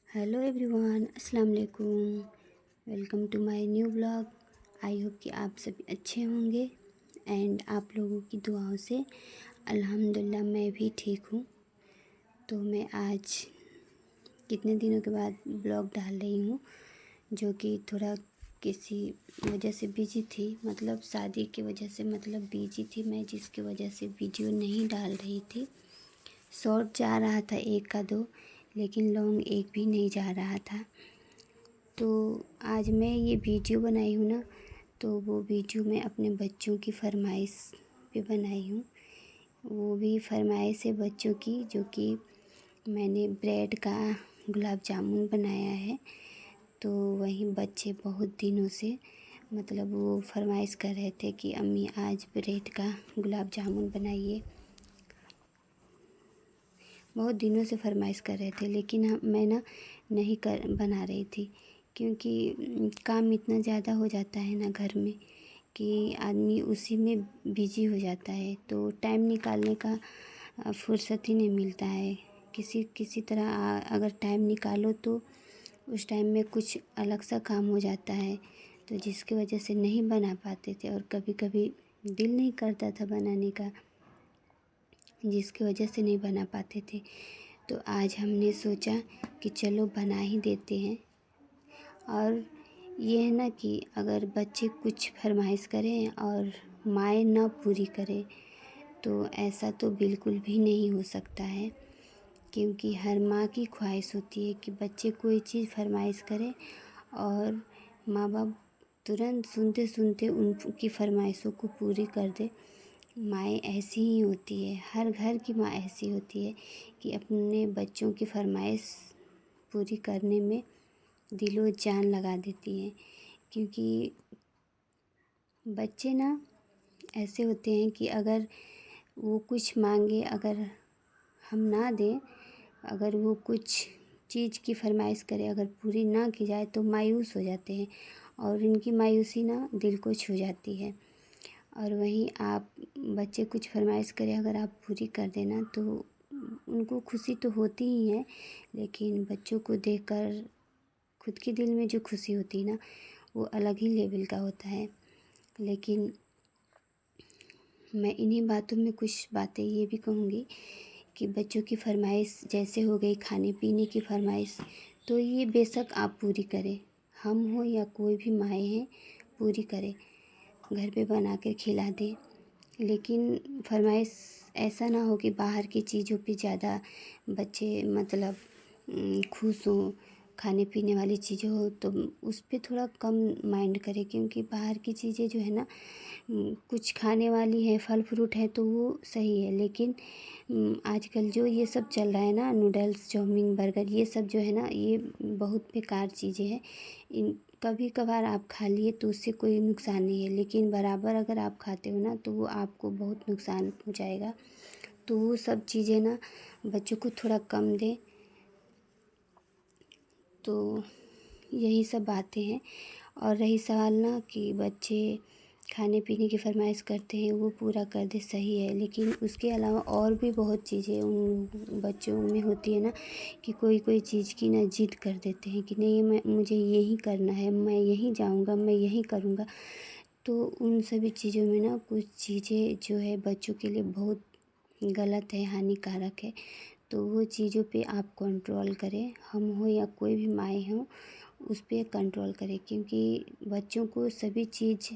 Hello everyone, अस्सलाम वालेकुम। Welcome to my new blog. I hope कि आप सभी अच्छे होंगे एंड आप लोगों की दुआओं से अल्हम्दुलिल्लाह मैं भी ठीक हूँ। तो मैं आज कितने दिनों के बाद ब्लॉग डाल रही हूँ, जो कि थोड़ा किसी वजह से बिजी थी, मतलब शादी की वजह से मतलब बिजी थी मैं, जिसकी वजह से वीडियो नहीं डाल रही थी। शॉर्ट जा रहा था एक का दो, लेकिन लॉन्ग एक भी नहीं जा रहा था। तो आज मैं ये वीडियो बनाई हूँ ना, तो वो वीडियो मैं अपने बच्चों की फरमाइश पे बनाई हूँ। वो भी फरमाइश है बच्चों की, जो कि मैंने ब्रेड का गुलाब जामुन बनाया है। तो वहीं बच्चे बहुत दिनों से मतलब वो फरमाइश कर रहे थे कि अम्मी आज ब्रेड का गुलाब जामुन बनाइए। बहुत दिनों से फरमाइश कर रहे थे, लेकिन मैं ना नहीं कर बना रही थी, क्योंकि काम इतना ज़्यादा हो जाता है ना घर में कि आदमी उसी में बिजी हो जाता है। तो टाइम निकालने का फुर्सत ही नहीं मिलता है। किसी किसी तरह अगर टाइम निकालो तो उस टाइम में कुछ अलग सा काम हो जाता है, तो जिसकी वजह से नहीं बना पाते थे। और कभी कभी दिल नहीं करता था बनाने का, जिसकी वजह से नहीं बना पाते थे। तो आज हमने सोचा कि चलो बना ही देते हैं। और ये है ना कि अगर बच्चे कुछ फरमाइश करें और माएँ ना पूरी करें, तो ऐसा तो बिल्कुल भी नहीं हो सकता है। क्योंकि हर माँ की ख्वाहिश होती है कि बच्चे कोई चीज़ फरमाइश करें और माँ बाप तुरंत सुनते सुनते उनकी फरमाइशों को पूरी कर दे। माएँ ऐसी ही होती है, हर घर की माँ ऐसी होती है कि अपने बच्चों की फरमाइश पूरी करने में दिलो जान लगा देती हैं। क्योंकि बच्चे ना ऐसे होते हैं कि अगर वो कुछ मांगे, अगर हम ना दें, अगर वो कुछ चीज़ की फरमाइश करे, अगर पूरी ना की जाए तो मायूस हो जाते हैं, और इनकी मायूसी ना दिल को छू जाती है। और वहीं आप बच्चे कुछ फरमाइश करें, अगर आप पूरी कर देना तो उनको खुशी तो होती ही है, लेकिन बच्चों को देखकर खुद के दिल में जो खुशी होती है ना, वो अलग ही लेवल का होता है। लेकिन मैं इन्हीं बातों में कुछ बातें ये भी कहूँगी कि बच्चों की फरमाइश जैसे हो गई खाने पीने की फरमाइश, तो ये बेशक आप पूरी करें, हम हो या कोई भी माएँ हैं पूरी करें, घर पे बना कर खिला दें। लेकिन फरमाइश ऐसा ना हो कि बाहर की चीज़ों पे ज़्यादा बच्चे मतलब खुश हों, खाने पीने वाली चीज़ें हो तो उस पे थोड़ा कम माइंड करें। क्योंकि बाहर की चीज़ें जो है ना कुछ खाने वाली है, फल फ्रूट है तो वो सही है, लेकिन आजकल जो ये सब चल रहा है ना, नूडल्स चाउमीन बर्गर, ये सब जो है ना ये बहुत बेकार चीज़ें हैं। इन कभी कभार आप खा लिए तो उससे कोई नुकसान नहीं है, लेकिन बराबर अगर आप खाते हो ना तो वो आपको बहुत नुकसान पहुंचाएगा। तो वो सब चीज़ें ना बच्चों को थोड़ा कम दें। तो यही सब बातें हैं। और रही सवाल ना कि बच्चे खाने पीने की फरमाइश करते हैं, वो पूरा कर दे, सही है, लेकिन उसके अलावा और भी बहुत चीज़ें उन बच्चों में होती है ना कि कोई कोई चीज़ की ना जिद कर देते हैं कि नहीं मैं मुझे यही करना है, मैं यहीं जाऊंगा, मैं यहीं करूंगा। तो उन सभी चीज़ों में ना कुछ चीज़ें जो है बच्चों के लिए बहुत गलत है, हानिकारक है। तो वो चीज़ों पे आप कंट्रोल करें, हम हो या कोई भी माएँ हों उस पे कंट्रोल करें। क्योंकि बच्चों को सभी चीज़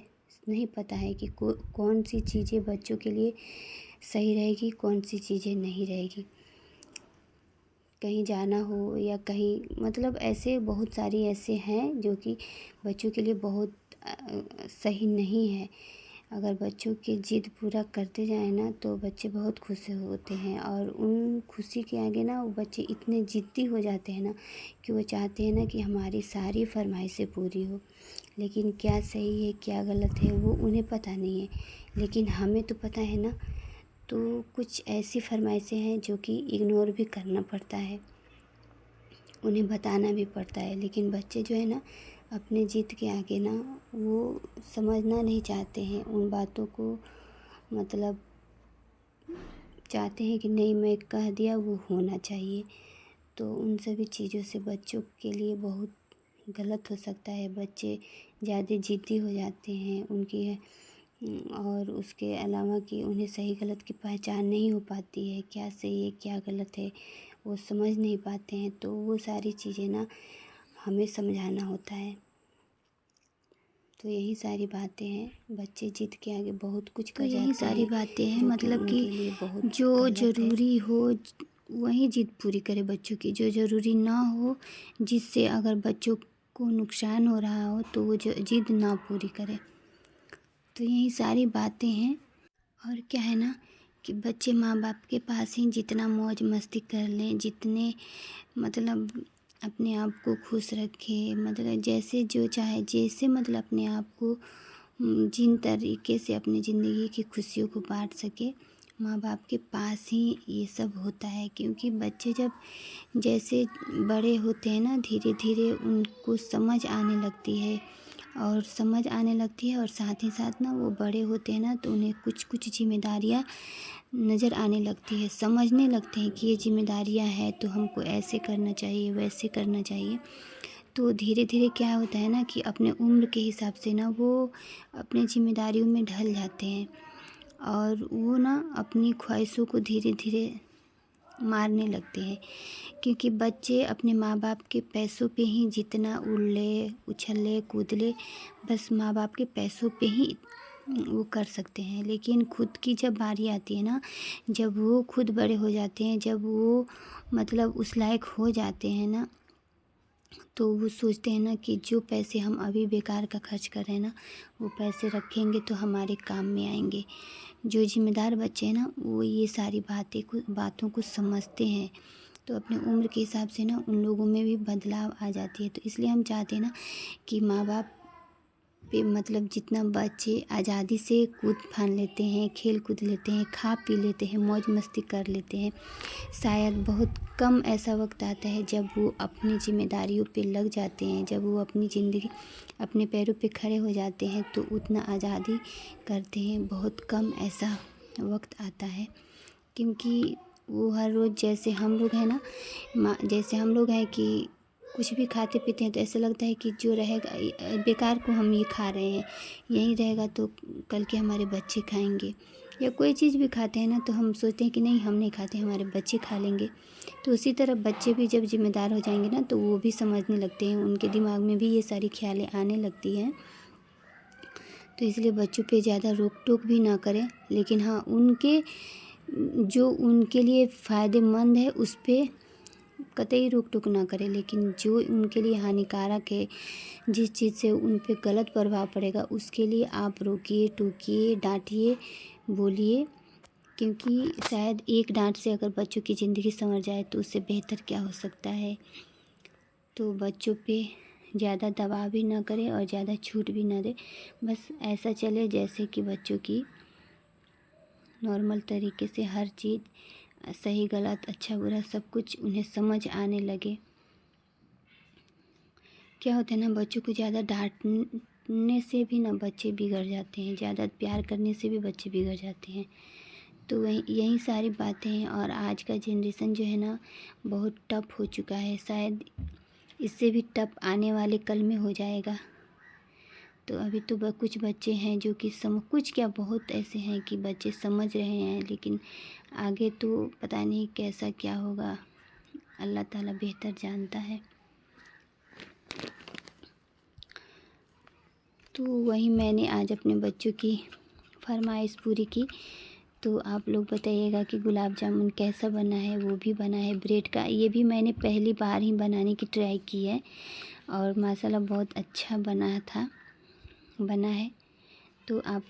नहीं पता है कि कौन सी चीज़ें बच्चों के लिए सही रहेगी, कौन सी चीज़ें नहीं रहेगी। कहीं जाना हो या कहीं मतलब ऐसे बहुत सारी ऐसे हैं जो कि बच्चों के लिए बहुत सही नहीं है। अगर बच्चों की ज़िद पूरा करते जाएँ ना तो बच्चे बहुत खुश होते हैं, और उन खुशी के आगे ना वो बच्चे इतने ज़िद्दी हो जाते हैं ना कि वो चाहते हैं ना कि हमारी सारी फरमाइशें पूरी हो। लेकिन क्या सही है क्या गलत है वो उन्हें पता नहीं है, लेकिन हमें तो पता है ना। तो कुछ ऐसी फरमाइशें हैं जो कि इग्नोर भी करना पड़ता है, उन्हें बताना भी पड़ता है। लेकिन बच्चे जो है ना अपने ज़िद के आगे ना वो समझना नहीं चाहते हैं उन बातों को, मतलब चाहते हैं कि नहीं मैं कह दिया वो होना चाहिए। तो उन सभी चीज़ों से बच्चों के लिए बहुत गलत हो सकता है। बच्चे ज़्यादा ज़िद्दी हो जाते हैं और उसके अलावा कि उन्हें सही गलत की पहचान नहीं हो पाती है, क्या सही है क्या गलत है वो समझ नहीं पाते हैं। तो वो सारी चीज़ें ना हमें समझाना होता है। तो यही सारी बातें हैं। बच्चे जिद के आगे बहुत कुछ कर जाते हैं। यही सारी बातें हैं, मतलब कि जो ज़रूरी हो वही जिद पूरी करे बच्चों की, जो ज़रूरी ना हो, जिससे अगर बच्चों को नुकसान हो रहा हो तो वो जिद ना पूरी करे। तो यही सारी बातें हैं। और क्या है ना कि बच्चे माँ बाप के पास ही जितना मौज मस्ती कर लें, जितने मतलब अपने आप को खुश रखे, मतलब जैसे जो चाहे, जैसे मतलब अपने आप को जिन तरीके से अपनी ज़िंदगी की खुशियों को बांट सके, माँ बाप के पास ही ये सब होता है। क्योंकि बच्चे जब जैसे बड़े होते हैं ना, धीरे धीरे उनको समझ आने लगती है और साथ ही साथ ना वो बड़े होते हैं ना तो उन्हें कुछ कुछ जिम्मेदारियाँ नज़र आने लगती है, समझने लगते हैं कि ये जिम्मेदारियाँ हैं तो हमको ऐसे करना चाहिए, वैसे करना चाहिए। तो धीरे धीरे क्या होता है ना कि अपने उम्र के हिसाब से ना वो अपनी जिम्मेदारियों में ढल जाते हैं और वो ना अपनी ख्वाहिशों को धीरे धीरे मारने लगते हैं। क्योंकि बच्चे अपने माँ बाप के पैसों पे ही जितना उछले कूद ले, बस माँ बाप के पैसों पे ही वो कर सकते हैं। लेकिन खुद की जब बारी आती है ना, जब वो खुद बड़े हो जाते हैं, जब वो मतलब उस लायक हो जाते हैं ना, तो वो सोचते हैं ना कि जो पैसे हम अभी बेकार का खर्च कर रहे हैं ना, वो पैसे रखेंगे तो हमारे काम में आएंगे। जो जिम्मेदार बच्चे हैं ना वो ये सारी बातों को समझते हैं। तो अपने उम्र के हिसाब से ना उन लोगों में भी बदलाव आ जाती है। तो इसलिए हम चाहते हैं ना कि माँ बाप पे मतलब जितना बच्चे आज़ादी से कूद फान लेते हैं, खेल कूद लेते हैं, खा पी लेते हैं, मौज मस्ती कर लेते हैं, शायद बहुत कम ऐसा वक्त आता है जब वो अपनी जिम्मेदारियों पे लग जाते हैं, जब वो अपनी ज़िंदगी अपने पैरों पे खड़े हो जाते हैं तो उतना आज़ादी करते हैं। बहुत कम ऐसा वक्त आता है। क्योंकि वो हर रोज़ जैसे हम लोग हैं ना, जैसे हम लोग हैं कि कुछ भी खाते पीते हैं तो ऐसा लगता है कि जो रहेगा बेकार को हम ये खा रहे हैं, यही रहेगा तो कल के हमारे बच्चे खाएंगे। या कोई चीज़ भी खाते हैं ना तो हम सोचते हैं कि नहीं हम नहीं खाते, हमारे बच्चे खा लेंगे। तो उसी तरह बच्चे भी जब जिम्मेदार हो जाएंगे ना तो वो भी समझने लगते हैं, उनके दिमाग में भी ये सारी ख्यालें आने लगती हैं। तो इसलिए बच्चों पे ज़्यादा रोक टोक भी ना करें, लेकिन हाँ जो उनके लिए फ़ायदेमंद है उस पर कतई रोक टोक ना करें। लेकिन जो उनके लिए हानिकारक है, जिस चीज़ से उन पे गलत प्रभाव पड़ेगा, उसके लिए आप रोकिए, टोकिए, डांटिए, बोलिए। क्योंकि शायद एक डांट से अगर बच्चों की ज़िंदगी संवर जाए तो उससे बेहतर क्या हो सकता है। तो बच्चों पे ज़्यादा दबाव भी ना करें और ज़्यादा छूट भी ना दें। बस ऐसा चले जैसे कि बच्चों की नॉर्मल तरीके से हर चीज़ सही गलत अच्छा बुरा सब कुछ उन्हें समझ आने लगे। क्या होता है ना, बच्चों को ज़्यादा डांटने से भी ना बच्चे बिगड़ जाते हैं, ज़्यादा प्यार करने से भी बच्चे बिगड़ जाते हैं। तो यही सारी बातें हैं। और आज का जनरेशन जो है ना बहुत टफ हो चुका है, शायद इससे भी टफ आने वाले कल में हो जाएगा। तो अभी तो कुछ बच्चे हैं जो कि कुछ क्या बहुत ऐसे हैं कि बच्चे समझ रहे हैं, लेकिन आगे तो पता नहीं कैसा क्या होगा, अल्लाह ताला बेहतर जानता है। तो वही मैंने आज अपने बच्चों की फरमाइश पूरी की। तो आप लोग बताइएगा कि गुलाब जामुन कैसा बना है। वो भी बना है ब्रेड का, ये भी मैंने पहली बार ही बनाने की ट्राई की है और माशाल्लाह बहुत अच्छा बना है। तो आप